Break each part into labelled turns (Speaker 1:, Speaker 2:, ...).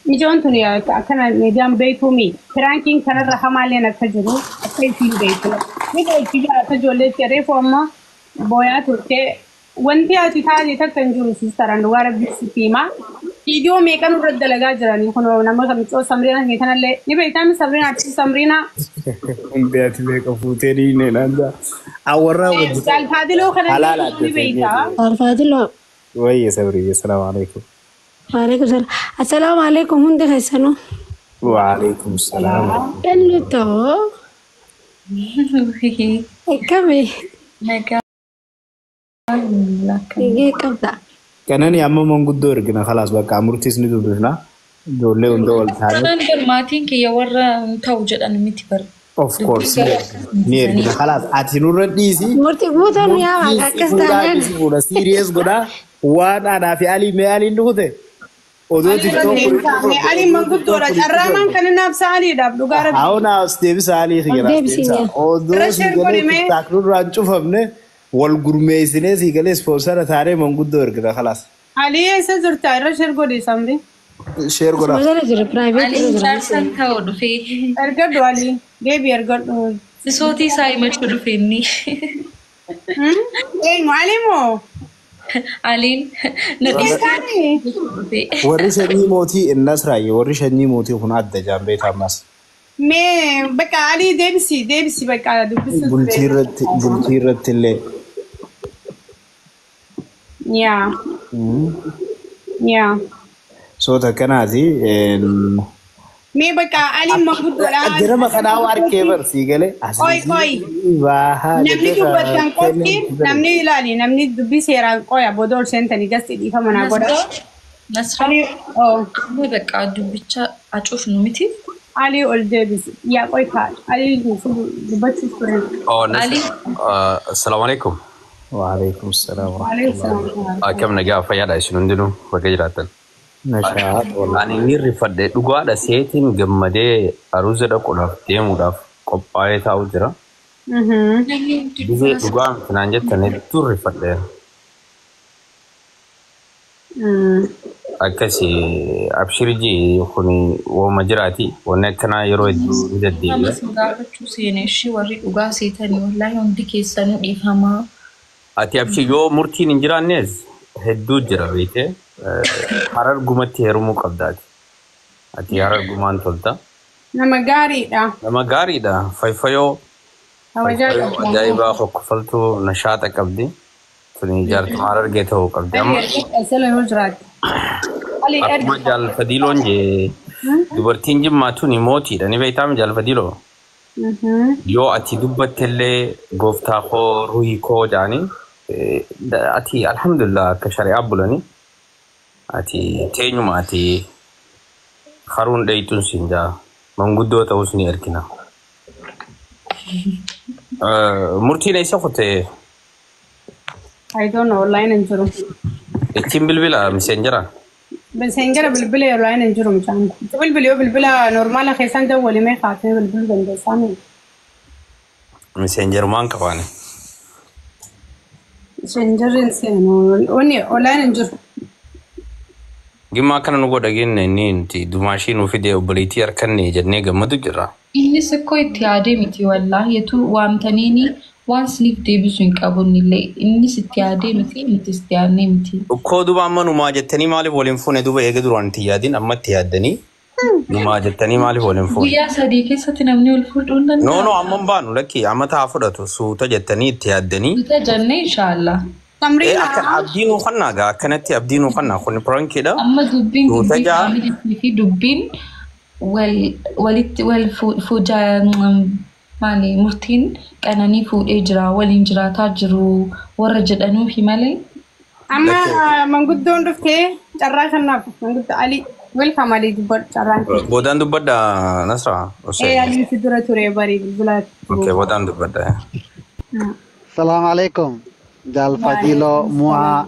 Speaker 1: Ijoon tuni akkana miidiyaan beekumi pranking kanarra hamaaleen akka jiru akka isin beektu. Mida itti jaata ijoolleetti reefu amma booyaa turte wanti ati taate takka hin jiru sistaran dhugaa rabbisitti hima. Video meeqan irra dalagaa jiranii kun nama kamicoo Samriina ni kanallee ni beektan Samriina ati Samriina.
Speaker 2: Hundi ati beeka fuutee dhiinee nanda. Awwarraa wajjin.
Speaker 1: Alfaadiloo kanallee ni beektaa.
Speaker 3: Alfaadiloo.
Speaker 2: Wayye Sabri, assalamu alaikum.
Speaker 3: Waalaikum salam. Assalamu alaikum hundi keessanuu.
Speaker 2: Waalaikum salam.
Speaker 3: Eenyu ta'oo? Akkami? Eegee qabda.
Speaker 2: Kanani amma manguddoo ergina khalaas bakka murtiis ni dubbifna. Ijoollee hunda wal taane.
Speaker 4: Kan maatiin kiyya warra ta'u jedhan miti bar.
Speaker 2: Of course. Ni ergina khalaas ati nurra dhiisi.
Speaker 3: Murtii guutuun yaa akkas taanaan.
Speaker 2: Fuula serious godha. Waan aanaa fi alii mee aliin dhugute? Odoo TikTok.
Speaker 1: Ali manguddoodha. Carraamaan kan inni absa aliidhaaf dhugaa rabbi.
Speaker 2: Hauna deebisa alii xiyyaara. Odoo TikTok nurraan cufamne wal gurmeessinee siigalee sponsora taanee manguddoo ergina khalaas.
Speaker 1: Ali eessa jirta? Irra share godhi Samri.
Speaker 2: Share godha.
Speaker 3: Sponsora jira private.
Speaker 4: Ali chaarsan ta'uu dhufee.
Speaker 1: Ergadhu Ali. Deebi ergadhu.
Speaker 4: Sisootii isaa himachuu dhufee inni.
Speaker 1: Ali moo?
Speaker 4: Aliin
Speaker 2: warri shanii mootii innas raayye warri shanii mootii kun adda jaambee taammas.
Speaker 1: Mee bakka Ali deebisi bakka dubbisu.
Speaker 2: Bultii irratti illee.
Speaker 1: Yaa.
Speaker 2: Soota kanaati.
Speaker 1: Mee bakka Ali manguddoodha.
Speaker 2: Dirama kanaa waarkee barsii galee.
Speaker 1: Qoy. Namni dubbatan qofti namni ilaali namni dubbii seeraan qoya booda ol seentanii gasti dhiifama naa godha.
Speaker 4: Nasraa bakka dubbicha acuufnu miti.
Speaker 1: Ali ol deebisi. Yaa qoy taa'e. Ali dubbachuuf ture.
Speaker 4: Ali.
Speaker 5: Assalamu alaikum.
Speaker 2: Waalaikum salaam.
Speaker 5: Akkam nagaa fayyaadha isin hundinuu bakka jiraattan. Ani ni rifadhe dhugaadha seetiin gammadee aruuza dhaquudhaaf deemuudhaaf qophaa'ee taa'u jira. Bifee dhugaan finaan jettan hedduu rifadhe. Akkasii abshirjii kun wooma jiraati wanni akkanaa yeroo hedduu deddeebi'a.
Speaker 4: Namas gaafachuu seenee ishii warri dhugaa seetanii wallaahi hundi keessanuu dhiifamaa.
Speaker 5: Ati abshii yoo murtiin hin jiraannes hedduu jira beekee. Harar gumatti heerumuu qabdaati. Ati harar gumaan tolta.
Speaker 1: Nama gaariidha.
Speaker 5: Fayyoo. Ajaa'ibaa hokkofaltuu nashaata qabdi. Tuni jaartu harargee ta'uu qabdi. Akkuma jaalfadiiloon jee dubartiin jimmaatu ni mootiidha. Ni beektaami jaalfadiiloo. Yoo ati dubbattellee gooftaa koo ruhii koo jaanii ati alhamdulillah akka shari'aa bulanii. Ati teenyuma ati haruun dheeytuun siin jaa manguddoo ta'us ni ergina. Murtiin eessa kutee?
Speaker 1: I don't know online hin jiru.
Speaker 5: Ittiin bilbila messenjera?
Speaker 1: Messenjera bilbila online hin jiru michaan. Bilbila normaala keessan dawwalimee kaatee bilbila dandeessaami.
Speaker 5: Messenjerumaan qabaane.
Speaker 1: Messenjerin seenu online hin jiru.
Speaker 5: Gimmaa kana nu godha genne inni dumaashii nuuf fide obboleettii harkanne jennee gammadu jira.
Speaker 4: Innis akkoo itti yaadee miti wallaahi yetu waamtaniini waan siniif deebisu hin qabnillee innis itti yaadee miti innis itti yaadnee miti.
Speaker 5: Ukkoo duba amma numaa jettanii maaliif waliin fuune duba eega duraan itti yaadin amma itti yaaddanii numaa jettanii maaliif waliin fuune.
Speaker 4: Guyyaa sadii keessatti namni ol fuudhuu hin danda'u.
Speaker 5: No amma hin baanu lakkii amma taa fudhatu suuta jettanii itti yaaddanii.
Speaker 4: Suuta jennee inshaallah.
Speaker 5: Akan abdiin ufannaa gaa akkanatti abdiin ufannaa kun prankiidha.
Speaker 4: Amma dubbiin fi dubbiin walitti wal fuujaa maali murtiin qananii fuudhee jira waliin jiraataa jiru warra jedhanuufi malee.
Speaker 1: Amma manguddoon dhuftee carraa kannaaf manguddoo Ali welcome Ali dubbadhu carraan.
Speaker 5: Boodaan dubbadha Nasraa.
Speaker 1: Ali si dura ture barii bilbilaati.
Speaker 5: Okay boodaan dubbadha.
Speaker 6: Assalamu alaikum. Jalfadilo Mua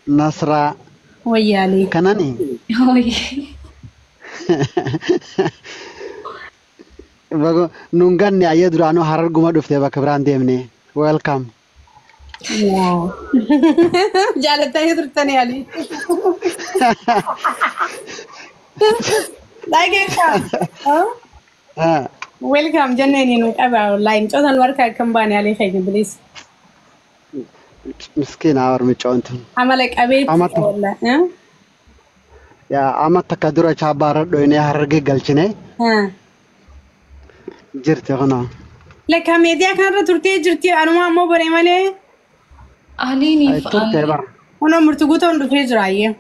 Speaker 6: Nasra
Speaker 1: Wayali
Speaker 6: Kanani Bago nunganni ayya durano harar guma dhufte bakka biraan deemne welcome
Speaker 1: Jaalata turtani Ali Like it. Welcome جنني نتابع online جوزن وركا كمباني عليه خير بليز
Speaker 6: مسكين عور متشونت
Speaker 1: عملك أبيت ولا
Speaker 6: يا أما تكدر شابار دويني هرجع قلشني جرت هنا
Speaker 1: لك هم يديا كان رتورتي أنا ما بري ماله
Speaker 4: أهليني
Speaker 6: فأنا
Speaker 1: أنا مرتقوته ونرفع جرايه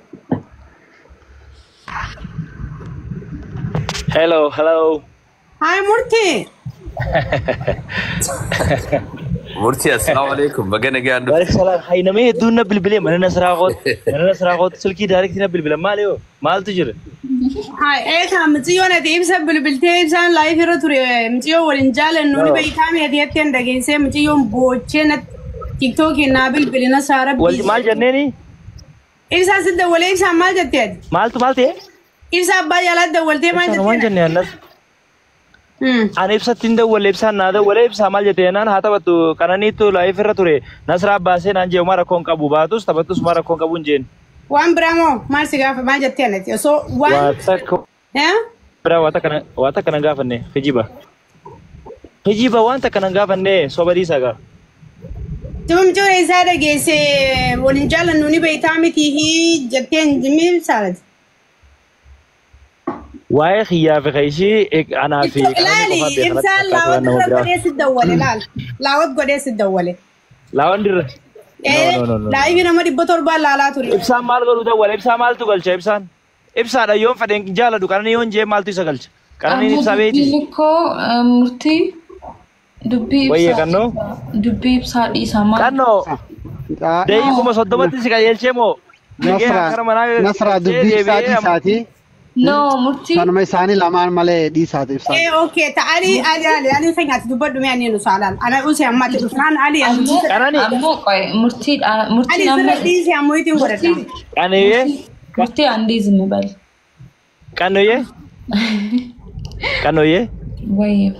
Speaker 7: hello
Speaker 1: Hi Murti.
Speaker 5: Murti, assalamu alaikum. Bagana gyan.
Speaker 7: Waalaikumsalam. Hay name dunna bilbile manana saraqot sulki direct na bilbile maleo mal tujir.
Speaker 1: Hi, kam mtiyo na deep sa bilbilte san live hero ture mtiyo walinjal nuni baytami hadiyat yan dagin se mtiyo boche na TikTok na bilbile na sara.
Speaker 7: Wal mal janneni?
Speaker 1: Isa sidda wale isa mal jated.
Speaker 7: Mal tu malte?
Speaker 1: Isa bayala da walte mal jated.
Speaker 7: Wan janne annas. Ani ibsa tinda wal ibsa nada wal ibsa mal jate nan hata batu kanani tu live hero ture nasra base nan je umara kon kabu batus tabatus umara kon kabun jen.
Speaker 1: Wan bramo mal sigafa mal jatenet. So wan. Yeah?
Speaker 7: Bra wata kana gafanne hijiba wanta kana gafanne so bari saga.
Speaker 1: Tum jo isa da gese walinjal nuni baytami tihi jaten jimil salad.
Speaker 7: واي خيافي خيشي انا في
Speaker 1: لالي انسان لاود قديس الدولة لاود قديس الدولة
Speaker 7: لاود لا
Speaker 1: لا يبينا ما دبتور بالا لا تري
Speaker 7: ابسان مال غلو دولة ابسان مال تقلش ابسان يوم فدين جالا دو كان يون جي مال تسقلش كان نفسا بيتي
Speaker 4: لكو مرتي دبي
Speaker 7: ويه كانو
Speaker 4: دبي بسار إيسا مال
Speaker 7: كانو داي كما صدمت سيقال شمو
Speaker 6: نصرا دبي ساتي
Speaker 4: No, Murti.
Speaker 6: أنا ما يساني لما ماله دي ساتي بسات.
Speaker 1: أوكي تعالي أنا خيني أتدبر دمي أني نسألان أنا أقول سيا ما تدفران علي
Speaker 4: أمو قاي مرتي
Speaker 1: أنا سيرتي سيا مويتي وردا
Speaker 7: أنا إيه
Speaker 4: مرتي عندي زمبل
Speaker 7: كانوا إيه
Speaker 4: ويه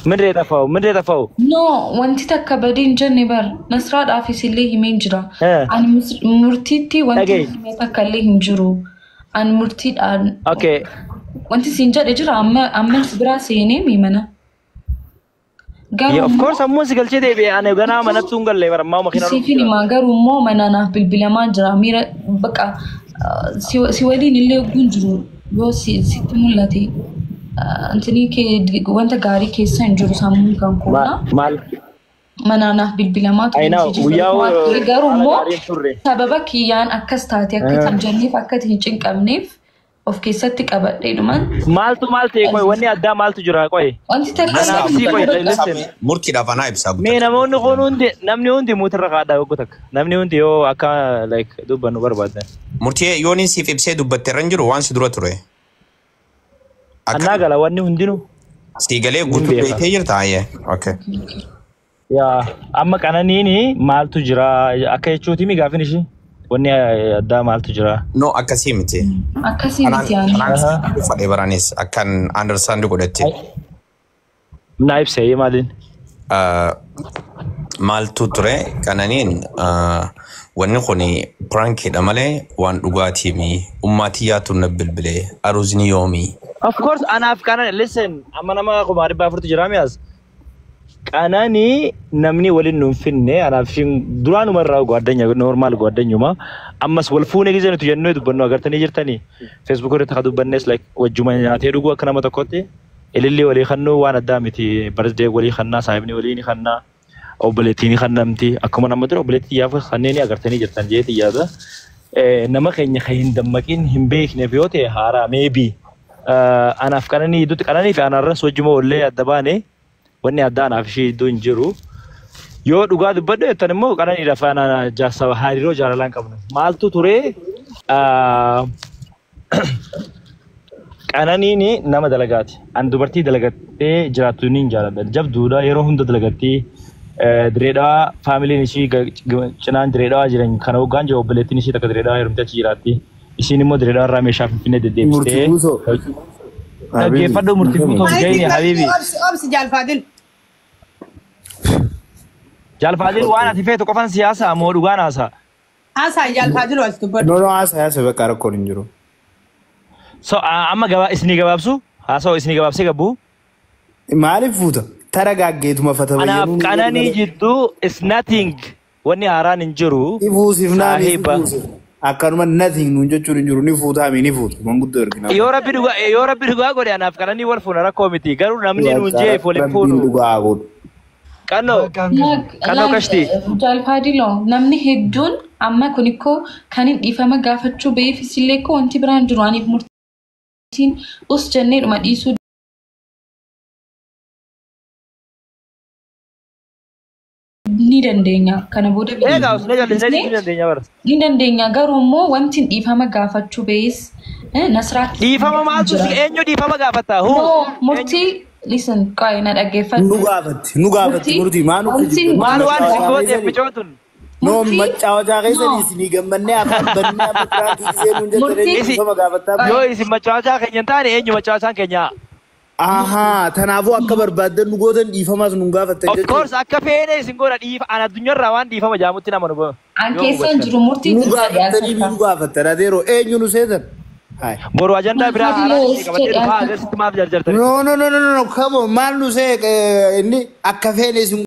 Speaker 7: من ريتا فاو
Speaker 4: no وانتي تكبرين جنبر نصرات آفيس اللي همين جرا أنا مرتي تي وانتي تكلي هم جرو أنا مرتي أنا
Speaker 7: أوكي
Speaker 4: وانتي سينجا رجل أما سبرا سيني ميمنا
Speaker 7: yeah of course أمو سيقل شيء ده أنا غنا منا تونغل لي ورا ما مخينا
Speaker 4: سيفيني ما قالوا مو منا بالبلمان جرا ميرا بقى سوالين اللي يقولون بو ستمولاتي أنتني كي وانت قاري كي سنجرو سامون كم كونا
Speaker 7: مال
Speaker 4: منانا بالبلامات قالوا مو سببك يان أكستاتي أكتم جنيف أكتم أمنيف of كيستك أبدا دومان
Speaker 7: مالتي كوي وني أدا مالتو جرا كوي
Speaker 4: أنت
Speaker 7: تكلم
Speaker 5: مركي دافنا يبساب
Speaker 7: مين أمون نقولون دي نمني هندي مترقة دا وقتك نمني هندي هو أكا like دوبا نبر بعدين
Speaker 5: مرتي يوني سيف إبسي دوبت رنجر وان سدرو تروي
Speaker 7: أنا قال واني هندينو
Speaker 5: سيقالي قلت بيتي يرتاعي أوكي
Speaker 7: يا أما كان نيني مالتو جرا أكا يشوتي مي قافنشي وني أدا مالتو جرا
Speaker 5: no أكاسيمتي
Speaker 4: يعني
Speaker 5: أنا فادي برانيس أكان understand قدرتي
Speaker 7: نايب سيء مالين
Speaker 5: مالتو ترى كانين ونخوني برانكي دمالي وان دوغاتي مي أماتياتو نبل بلي أروزني يومي
Speaker 7: of course أنا أفكار listen أما نما كماري بافرت جرامياز أناني نمني ولي نوفيني أنا فين درانو مرة قادني نورمال قادني ما أما سوال فوني كذا نتوجنو يدبنو أقدر تاني جرتاني فيسبوك رت خدوا بنس like وجمعة تيروغوا كنا متكوتي اللي ولي خنو وانا دامتي برزدي ولي خنا صاحبني ولي ني خنا أو بلتيني خنا متي أكو من أمدر أو بلتي يافق خنيني أقدر تاني جرتان جيتي يادا نما خيني خين دمكين هم بيك نبيوتي هارا maybe أنا أفكارني يدو تكانني في أنا رأس وجمعة ولا أدباني وني أدانا في شيء دون جرو يو دوغاد بدو تنمو كانني رفانا جاسا هاريرو جارلان كابن مالتو توري كانني ني نما دلغات أن دوبرتي دلغات جراتونين جارد جب دودا يرو هند دلغتي دريدا فاميلي نشي چنان دريدا جرين خنو گانجو بلتي نشي تك دريدا يرمتا جيراتي إشيني مو دريدا رامي شاف فيني دديبستي كيف فدو مرتفوتو جايني حبيبي
Speaker 1: أبس
Speaker 7: جال فاضل وانا تفيتو كفان سياسة مودو غانا سا
Speaker 1: أسا جال فاضل واستبر
Speaker 2: no asaya se ve cara con injuro
Speaker 7: So amma gaba isni gabaabsu haasoo isni gabaabsee gabbu.
Speaker 2: Maaliif fuuta? Tara gaaggeetuma fata
Speaker 7: Anaaf qananii jidduu is nothing wanni haaraan hin jiru.
Speaker 2: Ifuusif naani ifuusif. Akkanuma nothing nuun jechuun hin jiru ni fuutaa mi ni fuutu manguddoo ergina.
Speaker 7: Yoo rabbi dhugaa godhe anaaf qananii wal fuuna rakkoo miti garuu namni nuun jee fooliin fuunu. Kannoo kashti.
Speaker 4: Jaalfaadiloo namni hedduun amma kun ikkoo kan hin dhiifama gaafachuu beefis illee koo wanti biraan jiru aniif murtiin us jennee dhuma dhiisuu. Ni dandeenya kana booda ni dandeenya garuu immoo wanti dhiifama gaafachuu bees nasraat
Speaker 7: dhiifama maaltu eenyu dhiifama gaafata
Speaker 4: murtii listen qaay na dhaggeeffadhu
Speaker 2: nu gaafatti murtii maanu
Speaker 7: maal waan gooteef bicootun
Speaker 2: no machaawachaa keessanii isinii gammannee afaan bannee abbaatti gisee nuun jettanii dhiifama gaafattaa
Speaker 7: yoo isin machaawachaa keenya hin taane eenyu machaawachaan keenya
Speaker 2: Aha, tanaafuu akka barbaadan nu gootan dhiifamaas nu gaafattan
Speaker 7: jechuudha. Of course akka feene isin goona dhiifa ana addunyaarraa waan dhiifama jaamutti nama nu goona.
Speaker 4: An keessan jiru murtii
Speaker 2: nu gaafattanii nu gaafattan adeeroo eenyu nu seetan.
Speaker 7: Boru ajandaa biraa haala qabatee dhufaa agarsiisti maaf jarjartanii.
Speaker 2: No, come on maal nu see inni akka feene isin